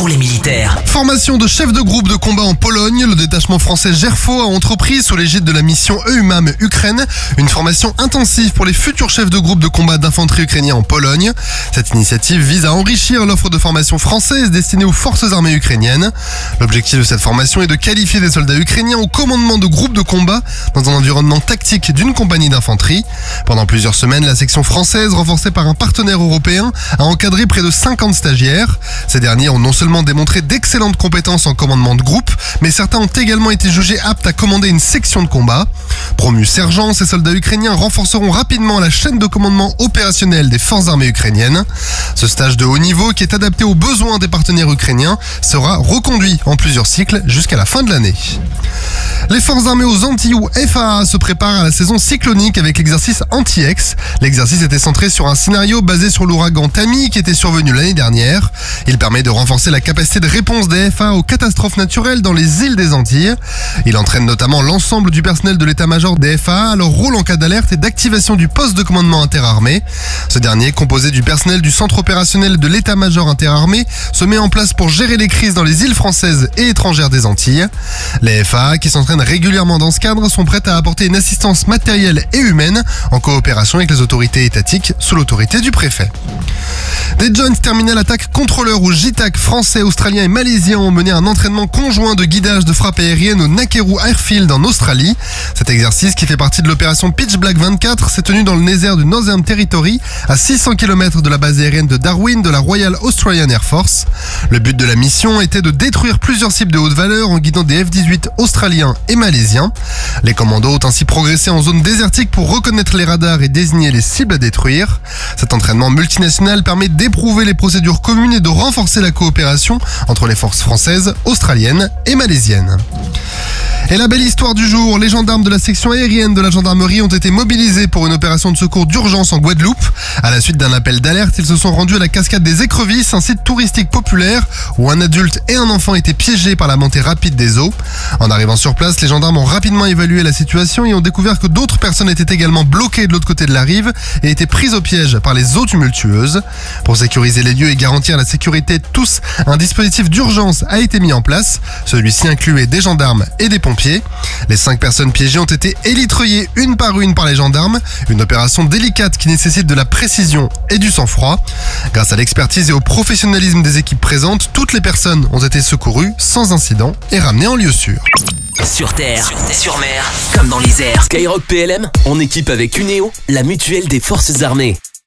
pour les militaires. Formation de chef de groupe de combat en Pologne, le détachement français Gerfo a entrepris sous l'égide de la mission EUMAM Ukraine une formation intensive pour les futurs chefs de groupe de combat d'infanterie ukrainiens en Pologne. Cette initiative vise à enrichir l'offre de formation française destinée aux forces armées ukrainiennes. L'objectif de cette formation est de qualifier des soldats ukrainiens au commandement de groupes de combat dans un environnement tactique d'une compagnie d'infanterie. Pendant plusieurs semaines, la section française, renforcée par un partenaire européen, a encadré près de 50 stagiaires. Ces derniers ont non seulement démontré d'excellentes compétences en commandement de groupe, mais certains ont également été jugés aptes à commander une section de combat. Promus sergents, ces soldats ukrainiens renforceront rapidement la chaîne de commandement opérationnel des forces armées ukrainiennes. Ce stage de haut niveau, qui est adapté aux besoins des partenaires ukrainiens, sera reconduit en plusieurs cycles jusqu'à la fin de l'année. Les forces armées aux Antilles ou FAA se préparent à la saison cyclonique avec l'exercice Anti-Ex. L'exercice était centré sur un scénario basé sur l'ouragan Tammy qui était survenu l'année dernière. Il permet de renforcer la capacité de réponse des FAA aux catastrophes naturelles dans les îles des Antilles. Il entraîne notamment l'ensemble du personnel de l'état-major des FAA à leur rôle en cas d'alerte et d'activation du poste de commandement interarmé. Ce dernier, composé du personnel du centre opérationnel de l'état-major interarmé, se met en place pour gérer les crises dans les îles françaises et étrangères des Antilles. Les FAA, qui s'entraînent régulièrement dans ce cadre, sont prêtes à apporter une assistance matérielle et humaine en coopération avec les autorités étatiques sous l'autorité du préfet. Des Joint Terminal Attack Controllers ou JTAC français, australiens et malaisiens ont mené un entraînement conjoint de guidage de frappe aérienne au Nakuru Airfield en Australie. Cet exercice, qui fait partie de l'opération Pitch Black 24, s'est tenu dans le désert du Northern Territory, à 600 km de la base aérienne de Darwin de la Royal Australian Air Force. Le but de la mission était de détruire plusieurs cibles de haute valeur en guidant des F-18 australiens et malaisiens. Les commandos ont ainsi progressé en zone désertique pour reconnaître les radars et désigner les cibles à détruire. Cet entraînement multinational permet d'éprouver les procédures communes et de renforcer la coopération entre les forces françaises, australiennes et malaisiennes. Et la belle histoire du jour, les gendarmes de la section aérienne de la gendarmerie ont été mobilisés pour une opération de secours d'urgence en Guadeloupe. À la suite d'un appel d'alerte, ils se sont rendus à la cascade des Écrevisses, un site touristique populaire où un adulte et un enfant étaient piégés par la montée rapide des eaux. En arrivant sur place, les gendarmes ont rapidement évalué la situation et ont découvert que d'autres personnes étaient également bloquées de l'autre côté de la rive et étaient prises au piège par les eaux tumultueuses. Pour sécuriser les lieux et garantir la sécurité de tous, un dispositif d'urgence a été mis en place. Celui-ci incluait des gendarmes et des pompiers. Les 5 personnes piégées ont été élitreillées une par les gendarmes, une opération délicate qui nécessite de la précision et du sang-froid. Grâce à l'expertise et au professionnalisme des équipes présentes, toutes les personnes ont été secourues sans incident et ramenées en lieu sûr. Sur terre, sur mer, comme dans les airs. Skyrock PLM, en équipe avec Cuneo, la mutuelle des forces armées.